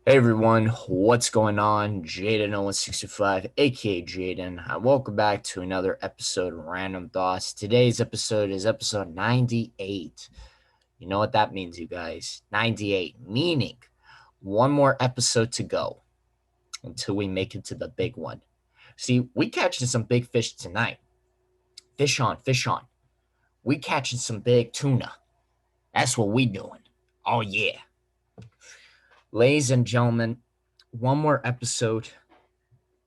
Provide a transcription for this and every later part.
Hey everyone, what's going on? Jaden0165, aka Jaden, and welcome back to another episode of Random Thoughts. Today's episode is episode 98. You know what that means, you guys? 98, meaning one more episode to go until we make it to the big one. See, we catching some big fish tonight. Fish on, fish on. We catching some big tuna. That's what we doing. Oh yeah. Ladies and gentlemen, one more episode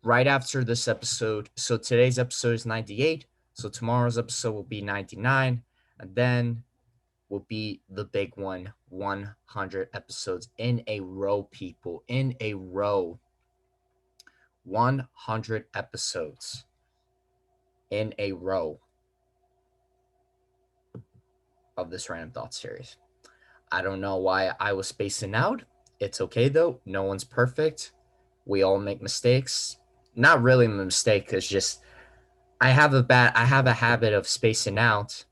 right after this episode. So today's episode is 98. So tomorrow's episode will be 99. And then will be the big one, 100 episodes in a row, people. In a row. 100 episodes in a row of this Random Thoughts series. I don't know why I was spacing out. It's okay though. No one's perfect. We all make mistakes. Not really a mistake, it's just I have a habit of spacing out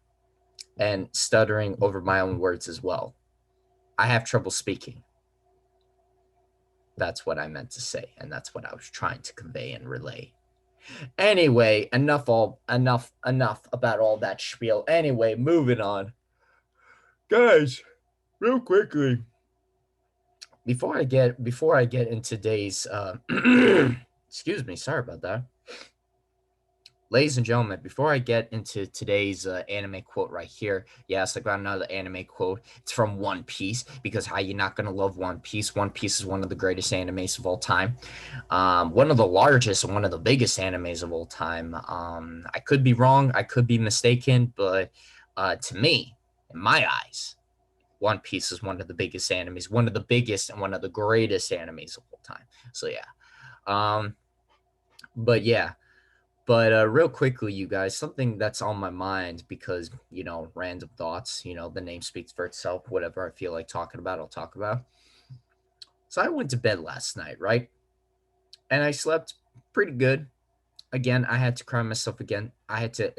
and stuttering over my own words as well. I have trouble speaking. That's what I meant to say, and that's what I was trying to convey and relay. Anyway, enough about all that spiel. Anyway, moving on. Guys, real quickly, before I get in today's excuse me, sorry about that. Ladies and gentlemen, before I get into today's anime quote right here, yes, I got another anime quote. It's from One Piece because how you not gonna love One Piece? One Piece is one of the greatest animes of all time, one of the largest and one of the biggest animes of all time. I could be wrong, I could be mistaken, but to me, in my eyes, One Piece is one of the biggest animes, one of the biggest and one of the greatest animes of all time. So yeah, um, but yeah. But real quickly, you guys, something that's on my mind because, random thoughts, the name speaks for itself. Whatever I feel like talking about, I'll talk about. So I went to bed last night, right? And I slept pretty good. Again, I had to cry myself again. I had to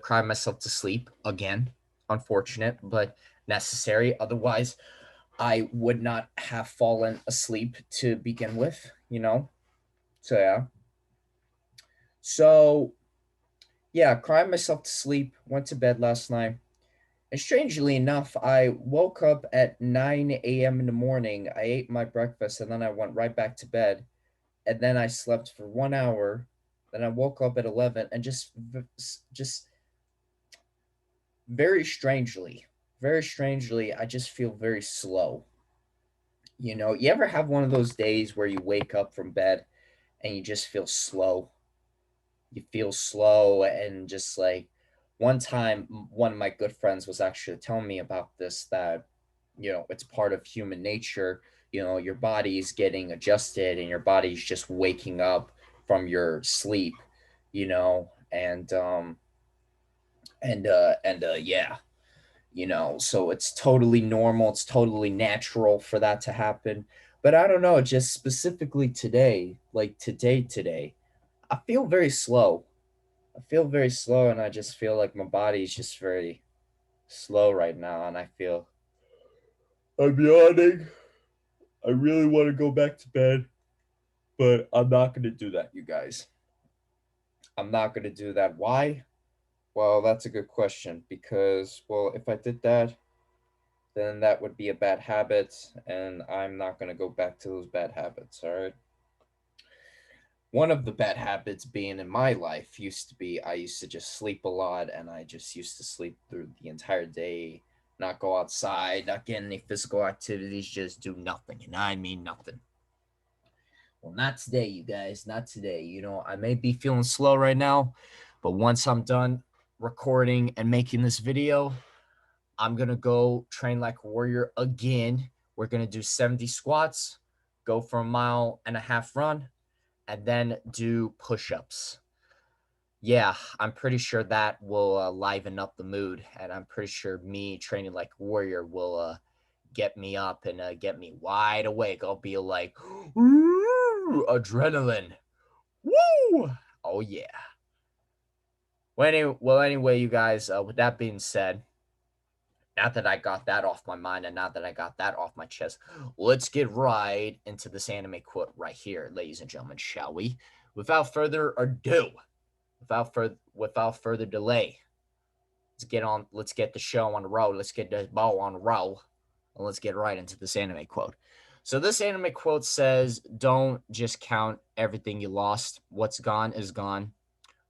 cry myself to sleep again. Unfortunate, but necessary. Otherwise, I would not have fallen asleep to begin with. So, yeah. So, yeah, cried myself to sleep, went to bed last night. And strangely enough, I woke up at 9 a.m. in the morning. I ate my breakfast and then I went right back to bed. And then I slept for 1 hour. Then I woke up at 11 and just very strangely, I just feel very slow. You ever have one of those days where you wake up from bed and you just feel slow? You feel slow and just like one time one of my good friends was actually telling me about this, that it's part of human nature. Your body's getting adjusted and your body's just waking up from your sleep, and yeah, so it's totally normal, it's totally natural for that to happen. But I don't know, just specifically today, like today, I feel very slow. I feel very slow, and I just feel like my body's just very slow right now, and I feel I'm yawning. I really want to go back to bed, but I'm not going to do that, you guys. I'm not going to do that. Why? Well, that's a good question because, well, if I did that, then that would be a bad habit, and I'm not going to go back to those bad habits, all right? One of the bad habits being in my life used to be I used to just sleep a lot, and I just used to sleep through the entire day, not go outside, not get any physical activities, just do nothing. And I mean nothing. Well, not today, you guys, not today. I may be feeling slow right now, but once I'm done recording and making this video, I'm going to go train like a warrior again. We're going to do 70 squats, go for a mile and a half run, and then do push ups. Yeah, I'm pretty sure that will liven up the mood. And I'm pretty sure me training like a warrior will get me up and get me wide awake. I'll be like, ooh, adrenaline. Woo! Oh, yeah. Well, anyway, you guys, with that being said, Now that I got that off my mind and now that I got that off my chest, let's get right into this anime quote right here, ladies and gentlemen, shall we? Without further ado, without further delay, let's get the show on the road, let's get the ball on the roll, and let's get right into this anime quote. So this anime quote says, "Don't just count everything you lost. What's gone is gone,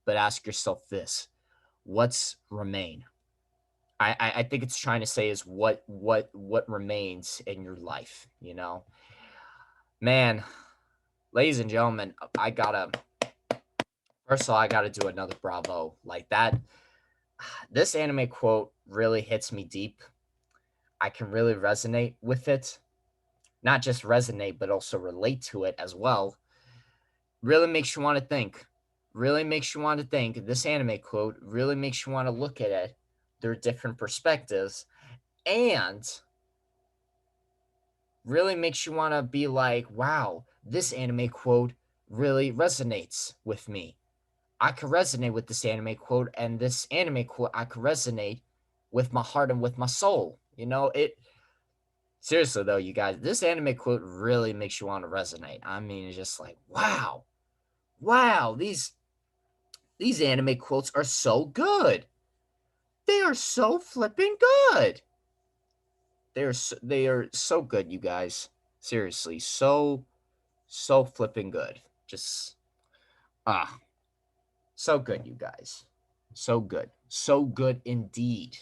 but ask yourself this: what's remain?" I think it's trying to say is what remains in your life, you know? Man, ladies and gentlemen, I gotta first of all, I gotta do another bravo. Like that, this anime quote really hits me deep. I can really resonate with it. Not just resonate, but also relate to it as well. Really makes you want to think. Really makes you want to think. This anime quote really makes you want to look at it through different perspectives and really makes you want to be like, wow, this anime quote really resonates with me. I could resonate with this anime quote, and this anime quote, I could resonate with my heart and with my soul. You know, it seriously though, you guys, this anime quote really makes you want to resonate. I mean, it's just like, wow, wow, these anime quotes are so good. They are so flipping good. They are so good, you guys. Seriously, so flipping good. Just ah, so good, you guys. So good. So good indeed.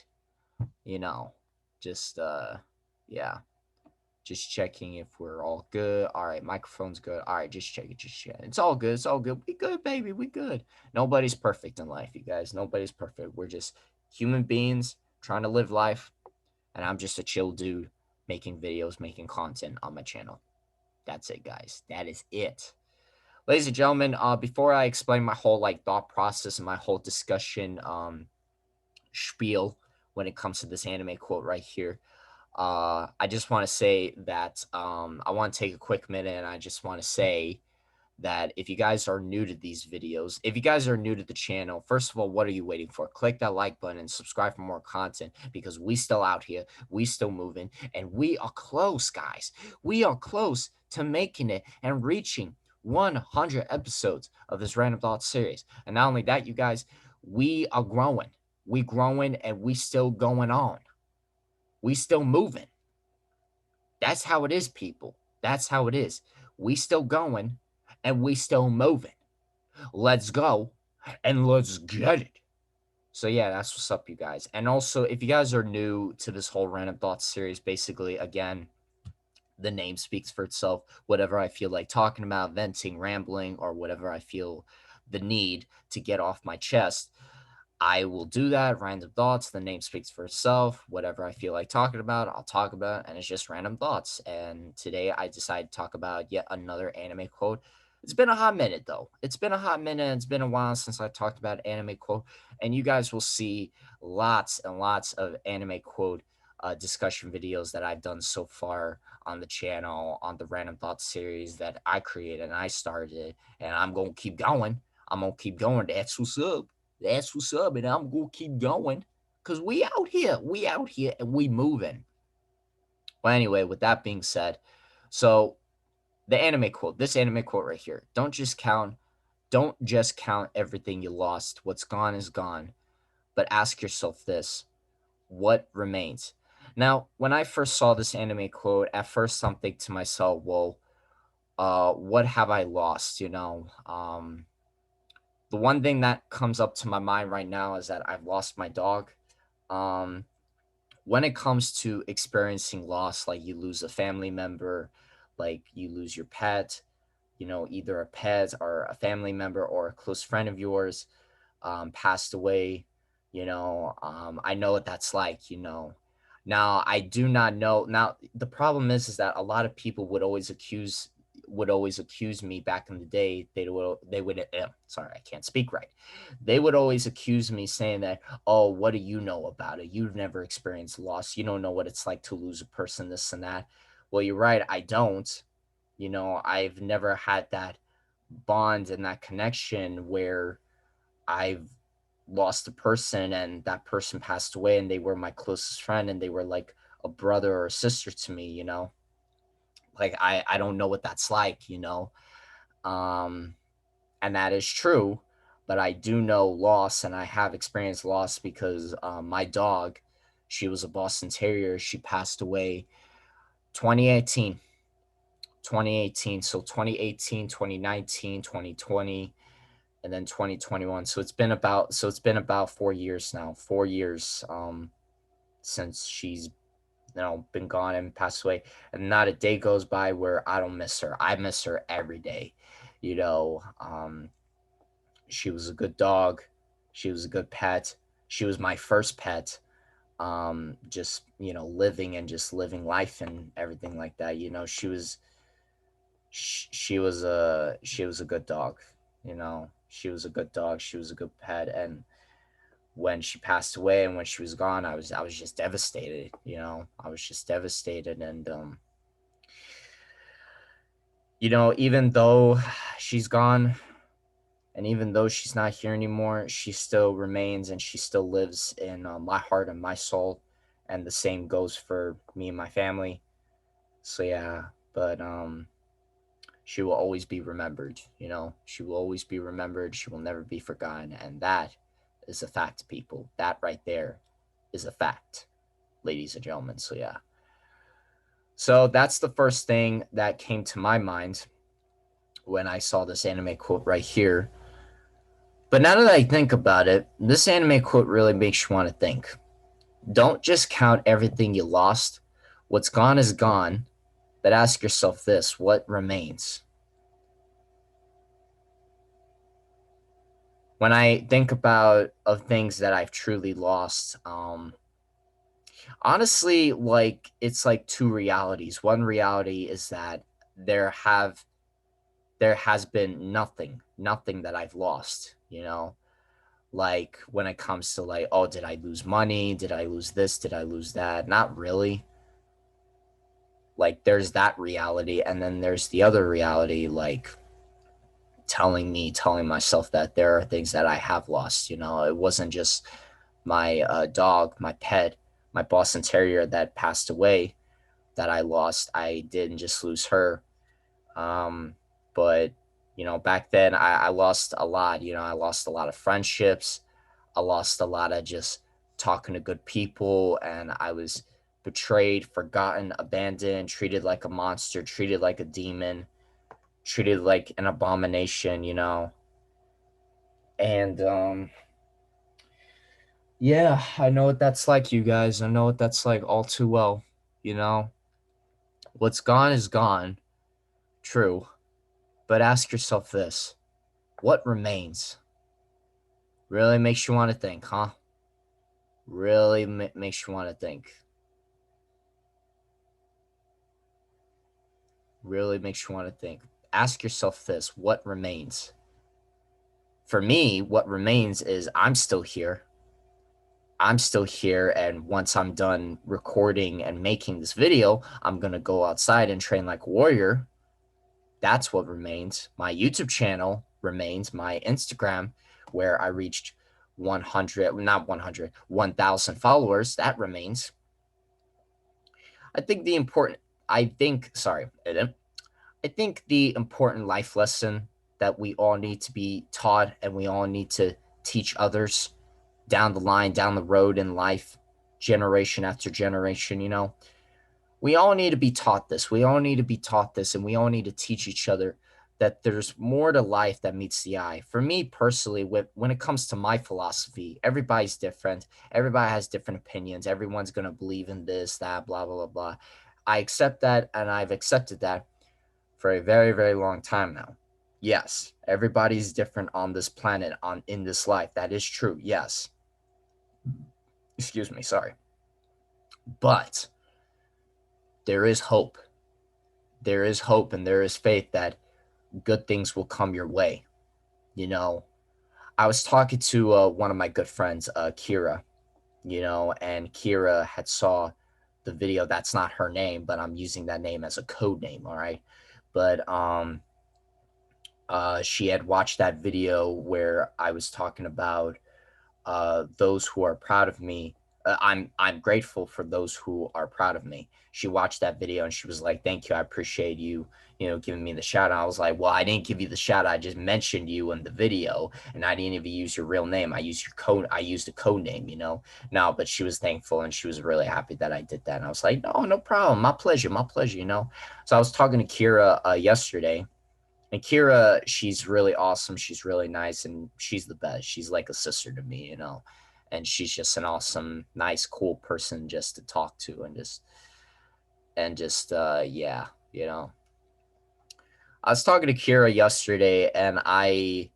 You know, just yeah, just checking if we're all good. All right, microphone's good. All right, just check it, just check it. It's all good. It's all good. We good, baby. We good. Nobody's perfect in life, you guys. Nobody's perfect. We're just human beings trying to live life, and I'm just a chill dude making videos, making content on my channel. That's it, guys. That is it. Ladies and gentlemen, before I explain my whole like thought process and my whole discussion spiel when it comes to this anime quote right here, I just want to say that I want to take a quick minute and I just want to say that if you guys are new to these videos, if you guys are new to the channel, first of all, what are you waiting for? Click that like button and subscribe for more content because we still out here, we still moving, and we are close, guys. We are close to making it and reaching 100 episodes of this Random Thoughts series. And not only that, you guys, we are growing. We growing and we still going on. We still moving. That's how it is, people. That's how it is. We still going and we still moving. Let's go and let's get it. So yeah, that's what's up, you guys. And also, if you guys are new to this whole Random Thoughts series, basically, again, the name speaks for itself. Whatever I feel like talking about, venting, rambling, or whatever I feel the need to get off my chest, I will do that. Random thoughts. The name speaks for itself. Whatever I feel like talking about, I'll talk about, and it's just random thoughts. And today I decided to talk about yet another anime quote. It's been a hot minute though. It's been a hot minute. It's been a while since I talked about anime quote, and you guys will see lots and lots of anime quote discussion videos that I've done so far on the channel on the Random Thoughts series that I created and I started, and I'm gonna keep going. I'm gonna keep going. That's what's up. That's what's up, and I'm gonna keep going because we out here, and we moving. Well, anyway, with that being said, so the anime quote, this anime quote right here, don't just count everything you lost. What's gone is gone, but ask yourself this: what remains? Now, when I first saw this anime quote, at first I'm thinking to myself, well, what have I lost? The one thing that comes up to my mind right now is that I've lost my dog. Um, when it comes to experiencing loss, like you lose a family member, like you lose your pet, either a pet or a family member or a close friend of yours passed away, I know what that's like, Now, I do not know. Now, the problem is that a lot of people would always accuse me back in the day. They would sorry, I can't speak right. They would always accuse me saying that, "Oh, what do you know about it? You've never experienced loss. You don't know what it's like to lose a person, this and that." Well, you're right, I don't. I've never had that bond and that connection where I've lost a person and that person passed away and they were my closest friend and they were like a brother or a sister to me, you know? Like I don't know what that's like, you know? Um and that is true, but I do know loss and I have experienced loss because my dog, she was a Boston Terrier, she passed away 2018. 2018, so 2018, 2019, 2020, and then 2021. So it's been about 4 years now. 4 years since she's been gone and passed away, and not a day goes by where I don't miss her. I miss her every day. You know, she was a good dog. She was a good pet. She was my first pet. Just, living and just living life and everything like that. She was a good dog. She was a good dog. She was a good pet, and when she passed away and when she was gone, I was just devastated. I was just devastated, and even though she's gone, and even though she's not here anymore, she still remains and she still lives in my heart and my soul, and the same goes for me and my family. So yeah, but she will always be remembered. She will always be remembered. She will never be forgotten. And that is a fact, people. That right there is a fact, ladies and gentlemen. So, yeah. So, that's the first thing that came to my mind when I saw this anime quote right here. But now that I think about it, this anime quote really makes you want to think. Don't just count everything you lost. What's gone is gone. But ask yourself this: what remains? When I think about of things that I've truly lost, honestly, like it's like two realities. One reality is that there have there has been nothing that I've lost, like when it comes to like, oh, did I lose money? Did I lose this? Did I lose that? Not really. Like there's that reality, and then there's the other reality, like telling myself that there are things that I have lost. It wasn't just my dog, my pet, my Boston Terrier that passed away that I lost. I didn't just lose her. Um, but, back then I lost a lot. I lost a lot of friendships. I lost a lot of just talking to good people. And I was betrayed, forgotten, abandoned, treated like a monster, treated like a demon, treated like an abomination. And yeah, I know what that's like, you guys. I know what that's like all too well. You know, what's gone is gone, true. But ask yourself this: what remains? Really makes you want to think, huh? Really makes you want to think. Really makes you want to think. Ask yourself this: what remains? For me, what remains is I'm still here. I'm still here, and once I'm done recording and making this video, I'm going to go outside and train like a warrior. That's what remains. My YouTube channel remains. My Instagram, where I reached 100, not 100, 1,000 followers, that remains. I think the important, I think, sorry, I think the important life lesson that we all need to be taught and we all need to teach others down the line, down the road in life, generation after generation, we all need to be taught this. We all need to be taught this, and we all need to teach each other that there's more to life that meets the eye. For me personally, when it comes to my philosophy, everybody's different. Everybody has different opinions. Everyone's going to believe in this, that, blah, blah, blah, blah. I accept that, and I've accepted that for a very, very long time now. Yes, everybody's different on this planet, in this life. That is true. Yes. Excuse me. Sorry. But there is hope. There is hope and there is faith that good things will come your way. I was talking to one of my good friends, Kira, and Kira had saw the video. That's not her name, but I'm using that name as a code name. All right. But she had watched that video where I was talking about those who are proud of me. I'm grateful for those who are proud of me. She watched that video and she was like, "Thank you, I appreciate you, giving me the shout out." I was like, "Well, I didn't give you the shout out. I just mentioned you in the video, and I didn't even use your real name. I used your code. I used a code name, No, but she was thankful and she was really happy that I did that. And I was like, "No, no problem. My pleasure. My pleasure." So I was talking to Kira yesterday, and Kira, she's really awesome. She's really nice, and she's the best. She's like a sister to me. And she's just an awesome, nice, cool person just to talk to, and just yeah, you know. I was talking to Kira yesterday, and I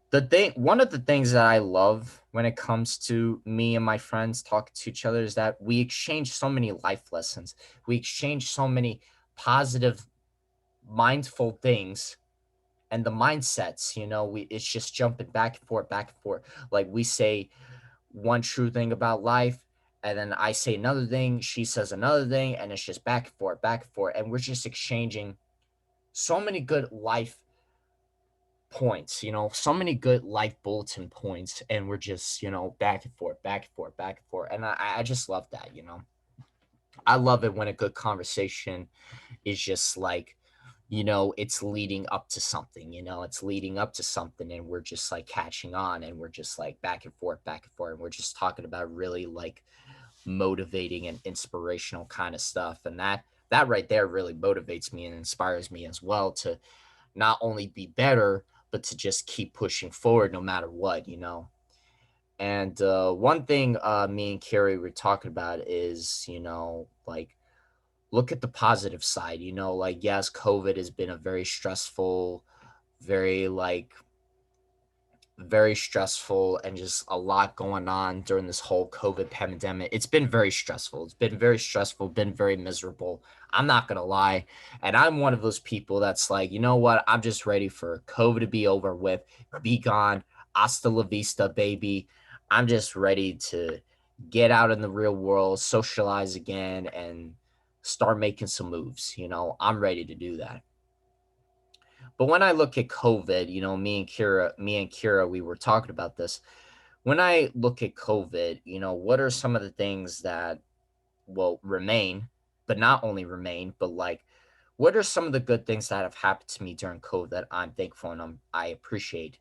the thing one of the things that I love when it comes to me and my friends talking to each other is that we exchange so many life lessons. We exchange so many positive, mindful things, and the mindsets, we it's just jumping back and forth, back and forth. Like, we say one true thing about life, and then I say another thing, she says another thing, and it's just back and forth, and we're just exchanging so many good life points, so many good life bulletin points, and we're just, back and forth, back and forth, back and forth, and I just love that. I love it when a good conversation is just like, it's leading up to something, it's leading up to something, and we're just like catching on, and we're just like back and forth, and we're just talking about really like motivating and inspirational kind of stuff. And that right there really motivates me and inspires me as well to not only be better, but to just keep pushing forward no matter what. And one thing me and Carrie were talking about is, like, look at the positive side, like, yes, COVID has been a very stressful, very like very stressful, and just a lot going on during this whole COVID pandemic. It's been very stressful. It's been very stressful, been very miserable. I'm not gonna lie. And I'm one of those people that's like, you know what? I'm just ready for COVID to be over with, be gone. Hasta la vista, baby. I'm just ready to get out in the real world, socialize again, and start making some moves. I'm ready to do that. But when I look at COVID, me and Kira, we were talking about this. When I look at COVID, what are some of the things that will remain, but not only remain, but like, what are some of the good things that have happened to me during COVID that I'm thankful and I appreciate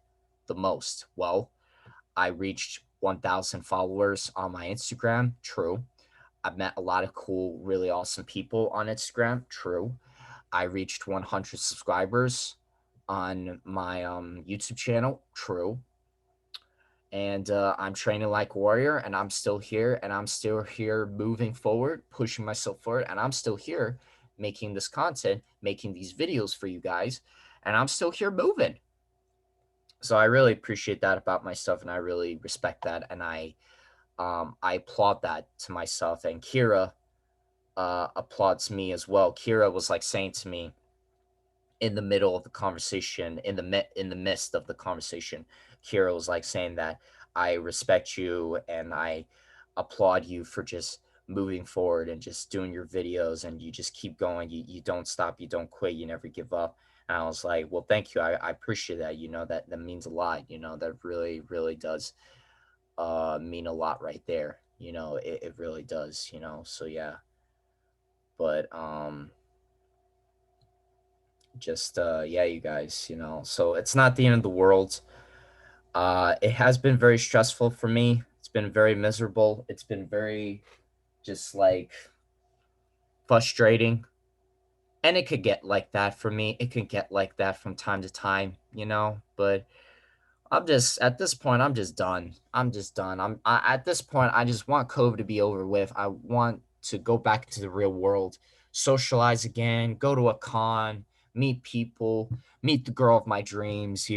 the most? Well, I reached 1,000 followers on my Instagram. True. I've met a lot of cool, really awesome people on Instagram. True. I reached 100 subscribers on my YouTube channel. True. And I'm training like warrior, and I'm still here, and I'm still here moving forward, pushing myself forward, and I'm still here making this content, making these videos for you guys, and I'm still here moving. So I really appreciate that about myself, and I really respect that, and I applaud that to myself. And Kira applauds me as well. Kira was like saying to me in the middle of the conversation, in the midst of the conversation, Kira was like saying that I respect you and I applaud you for just moving forward and just doing your videos, and you just keep going. You don't stop, you don't quit, you never give up. And I was like, well, thank you. I appreciate that. That means a lot. That really, really does mean a lot right there. It really does. So yeah. But just yeah, you guys, so it's not the end of the world. It has been very stressful for me. It's been very miserable. It's been very just like frustrating. And it could get like that for me. It could get like that from time to time. But I'm just at this point, I'm just done. I'm just done. At this point, I just want COVID to be over with. I want to go back to the real world, socialize again, go to a con, meet people, meet the girl of my dreams.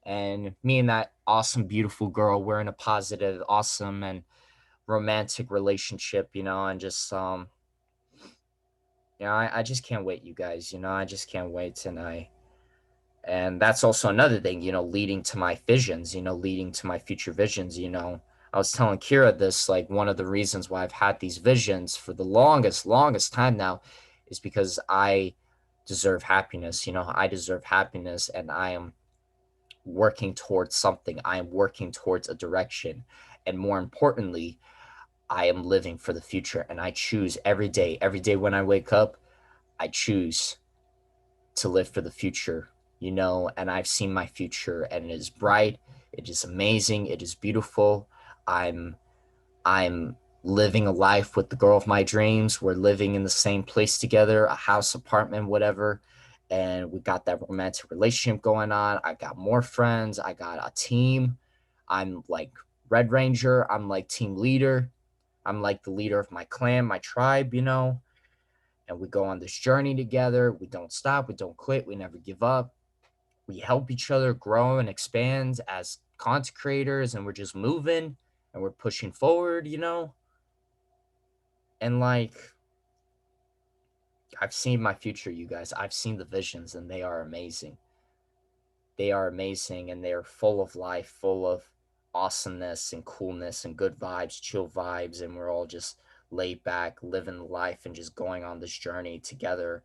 And me and that awesome, beautiful girl, we're in a positive, awesome, and romantic relationship, and just I just can't wait, you guys. I just can't wait. And that's also another thing, leading to my visions, leading to my future visions. I was telling Kira this, like, one of the reasons why I've had these visions for the longest time now is because I deserve happiness. I deserve happiness, and I am working towards something. I am working towards a direction. And more importantly, I am living for the future. And I choose every day when I wake up, I choose to live for the future, and I've seen my future and it is bright, it is amazing, it is beautiful. I'm I'm living a life with the girl of my dreams. We're living in the same place together, a house, apartment, whatever. And we got that romantic relationship going on. I got more friends. I got a team. I'm like Red Ranger. I'm like team leader. I'm like the leader of my clan, my tribe. And we go on this journey together. We don't stop. We don't quit. We never give up. We help each other grow and expand as content creators, and we're just moving and we're pushing forward. And like, I've seen my future, you guys. I've seen the visions, and they are amazing. They are amazing, and they're full of life, full of awesomeness and coolness and good vibes, chill vibes. And we're all just laid back, living life, and just going on this journey together.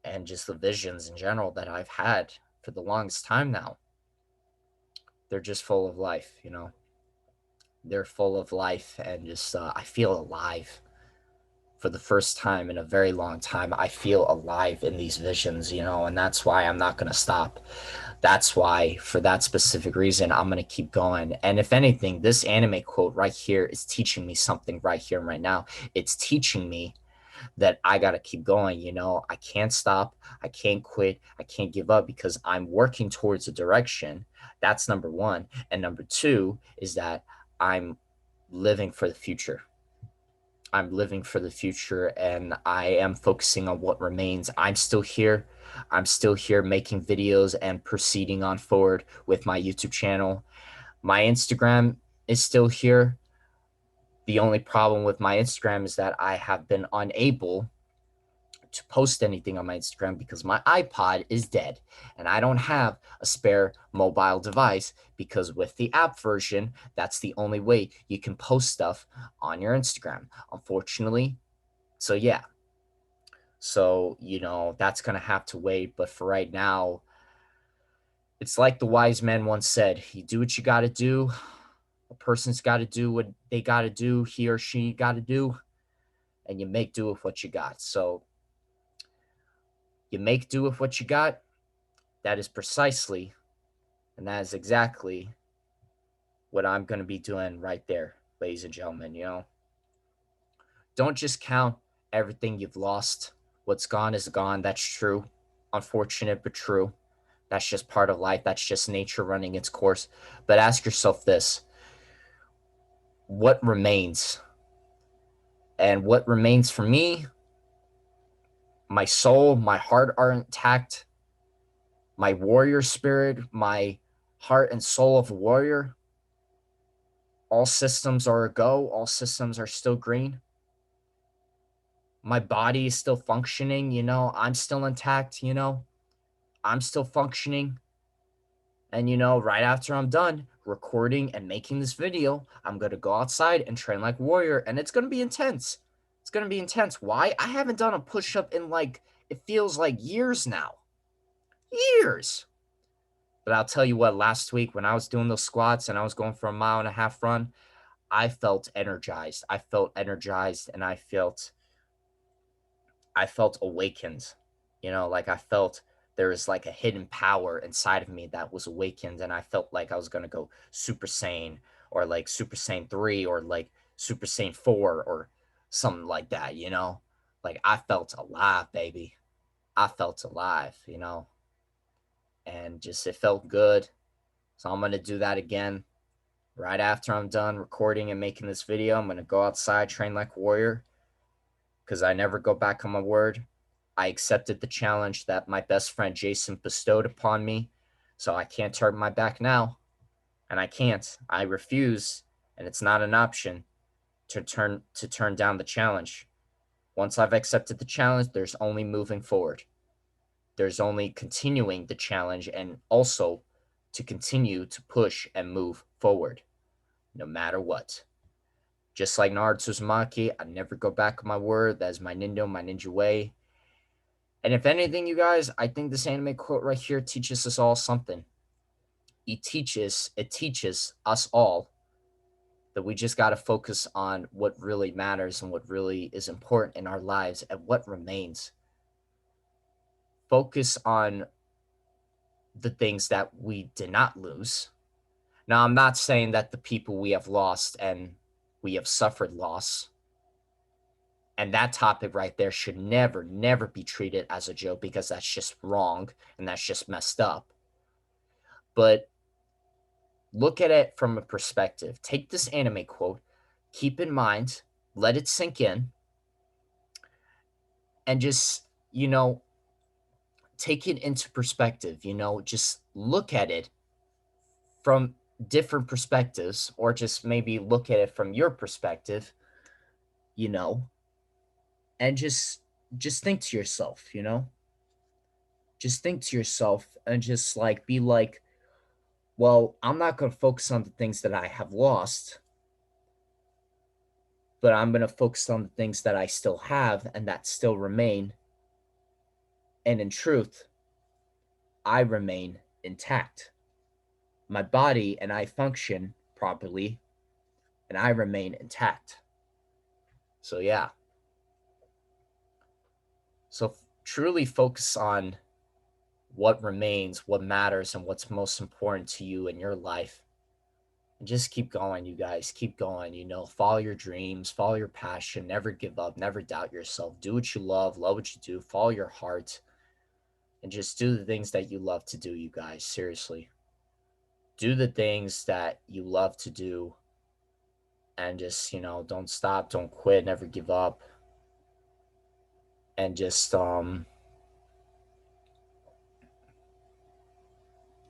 And just the visions in general that I've had for the longest time now, they're just full of life. They're full of life, and just I feel alive for the first time in a very long time. I feel alive in these visions, and that's why I'm not going to stop. That's why, for that specific reason, I'm going to keep going. And if anything, this anime quote right here is teaching me something right here and right now. It's teaching me that I got to keep going. I can't stop. I can't quit. I can't give up because I'm working towards a direction. That's number one. And number two is that I'm living for the future. I'm living for the future, and I am focusing on what remains. I'm still here. I'm still here making videos and proceeding on forward with my YouTube channel. My Instagram is still here. The only problem with my Instagram is that I have been unable to post anything on my Instagram because my iPod is dead and I don't have a spare mobile device, because with the app version, that's the only way you can post stuff on your Instagram, unfortunately. So yeah. So, that's going to have to wait. But for right now, it's like the wise man once said, you do what you got to do. A person's got to do what they got to do, he or she got to do, and you make do with what you got. So you make do with what you got. That is precisely, and that is exactly what I'm going to be doing right there, ladies and gentlemen. Don't just count everything you've lost. What's gone is gone. That's true. Unfortunate, but true. That's just part of life. That's just nature running its course. But ask yourself this: what remains? And what remains for me, my soul, my heart are intact. My warrior spirit, my heart and soul of a warrior, all systems are a go. All systems are still green. My body is still functioning. I'm still intact. I'm still functioning. And right after I'm done recording and making this video, I'm going to go outside and train like a warrior. And it's going to be intense. It's going to be intense. Why? I haven't done a push up in it feels like years now. Years. But I'll tell you what, last week when I was doing those squats and I was going for a 1.5 mile run, I felt energized. I felt energized, and I felt awakened. Like I felt there was like a hidden power inside of me that was awakened, and I felt like I was gonna go Super Saiyan, or like Super Saiyan 3, or like Super Saiyan 4, or something like that. Like I felt alive, baby. I felt alive, and just it felt good. So I'm gonna do that again. Right after I'm done recording and making this video, I'm gonna go outside, train like a warrior, because I never go back on my word. I accepted the challenge that my best friend Jason bestowed upon me, so I can't turn my back now. And I can't. I refuse, and it's not an option to turn down the challenge. Once I've accepted the challenge, there's only moving forward. There's only continuing the challenge, and also to continue to push and move forward, no matter what. Just like Naruto Uzumaki, I never go back on my word. That is my ninja way. And if anything, you guys, I think this anime quote right here teaches us all something. it teaches us all that we just got to focus on what really matters and what really is important in our lives and what remains. Focus on the things that we did not lose. Now, I'm not saying that the people we have lost and we have suffered loss, and that topic right there should never, never be treated as a joke because that's just wrong and that's just messed up. But look at it from a perspective. Take this anime quote, keep in mind, let it sink in, and just, take it into perspective, just look at it from different perspectives, or just maybe look at it from your perspective, you know, and just think to yourself, just think to yourself and just like be like, well, I'm not going to focus on the things that I have lost, but I'm going to focus on the things that I still have and that still remain. And in truth, I remain intact. My body and I function properly, and I remain intact. So, yeah. So, truly focus on what remains, what matters, and what's most important to you in your life. And just keep going, you guys. Keep going. Follow your dreams, follow your passion. Never give up, never doubt yourself. Do what you love what you do, follow your heart, and just do the things that you love to do, you guys. Seriously. Do the things that you love to do, and just, don't stop, don't quit, never give up. And just, you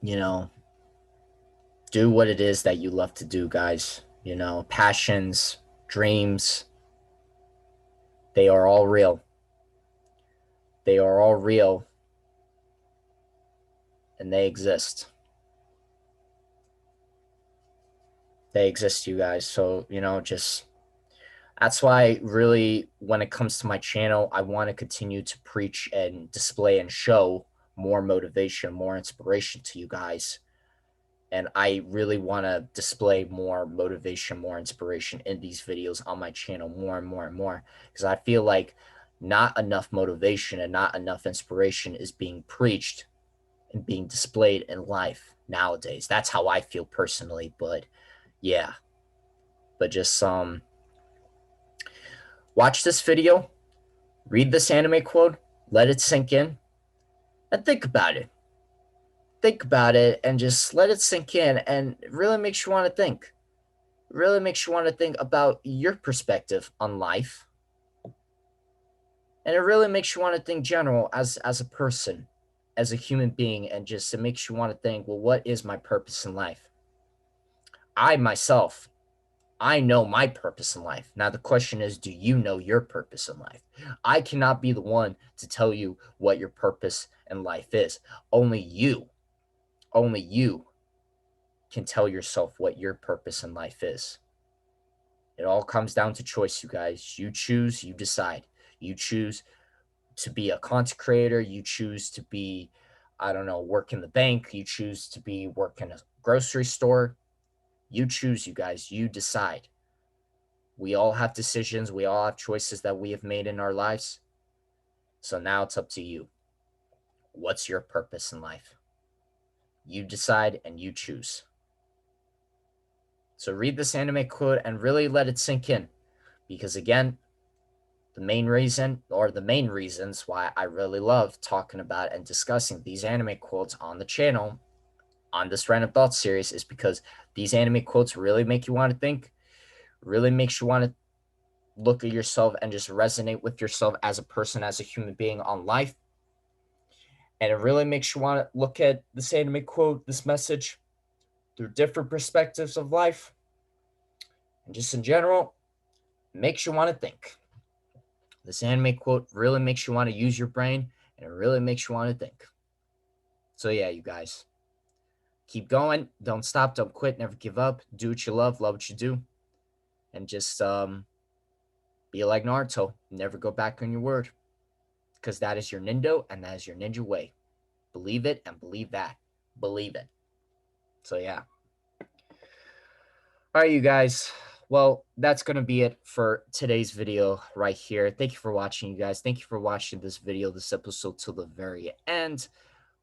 know, do what it is that you love to do, guys. Passions, dreams, they are all real. They are all real, and they exist. They exist, you guys. So, just that's why really when it comes to my channel, I want to continue to preach and display and show more motivation, more inspiration to you guys. And I really want to display more motivation, more inspiration in these videos on my channel more and more and more, because I feel like not enough motivation and not enough inspiration is being preached and being displayed in life nowadays. That's how I feel personally. But yeah, but just watch this video, read this anime quote, let it sink in, and think about it. Think about it and just let it sink in, and it really makes you want to think. It really makes you want to think about your perspective on life. And it really makes you want to think general as a person, as a human being, and just it makes you want to think, well, what is my purpose in life? I myself, I know my purpose in life. Now, the question is, do you know your purpose in life? I cannot be the one to tell you what your purpose in life is. Only you can tell yourself what your purpose in life is. It all comes down to choice, you guys. You choose, you decide. You choose to be a content creator. You choose to be, I don't know, work in the bank. You choose to be work in a grocery store. You choose, you guys. You decide. We all have decisions. We all have choices that we have made in our lives. So now it's up to you. What's your purpose in life? You decide and you choose. So read this anime quote and really let it sink in. Because again, the main reasons why I really love talking about and discussing these anime quotes on the channel, on this Random Thoughts series, is because these anime quotes really make you want to think, really makes you want to look at yourself and just resonate with yourself as a person, as a human being on life. And it really makes you want to look at this anime quote, this message, through different perspectives of life. And just in general, makes you want to think. This anime quote really makes you want to use your brain, and it really makes you want to think. So yeah, you guys, keep going. Don't stop. Don't quit. Never give up. Do what you love what you do. And just be like Naruto. Never go back on your word. Because that is your Nindo, and that is your ninja way. Believe it and believe that. Believe it. So yeah. All right, you guys. Well, that's going to be it for today's video right here. Thank you for watching, you guys. Thank you for watching this video, this episode till the very end.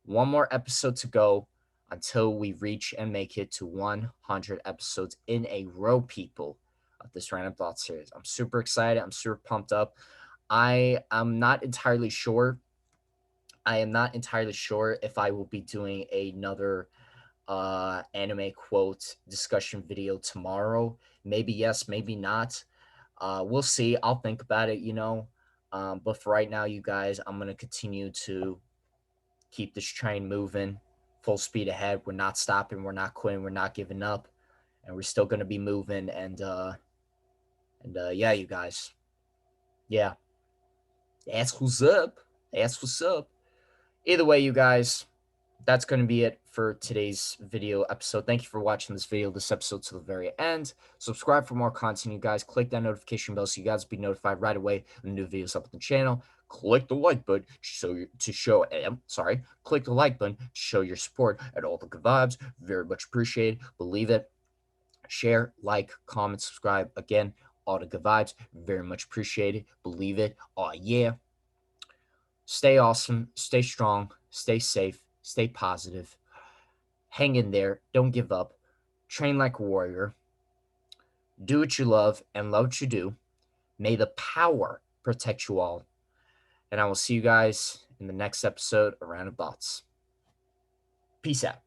One more episode to go until we reach and make it to 100 episodes in a row, people, of this Random Thoughts series. I'm super excited. I'm super pumped up. I am not entirely sure. I am not entirely sure if I will be doing another anime quote discussion video tomorrow. Maybe yes, maybe not. We'll see. I'll think about it. But for right now, you guys, I'm gonna continue to keep this train moving, full speed ahead. We're not stopping. We're not quitting. We're not giving up, and we're still gonna be moving. And yeah, you guys. Yeah, that's what's up. That's what's up. Either way, you guys, that's going to be it for today's video episode. Thank you for watching this episode to the very end. Subscribe for more content, you guys. Click that notification bell so you guys be notified right away when new videos up on the channel. Click the like button click the like button to show your support at all the good vibes. Very much appreciated. Believe it. Share, like, comment, subscribe. Again, all the good vibes. Very much appreciated. Believe it. Oh yeah. Stay awesome. Stay strong. Stay safe. Stay positive. Hang in there. Don't give up. Train like a warrior. Do what you love and love what you do. May the power protect you all. And I will see you guys in the next episode of Random Thoughts. Peace out.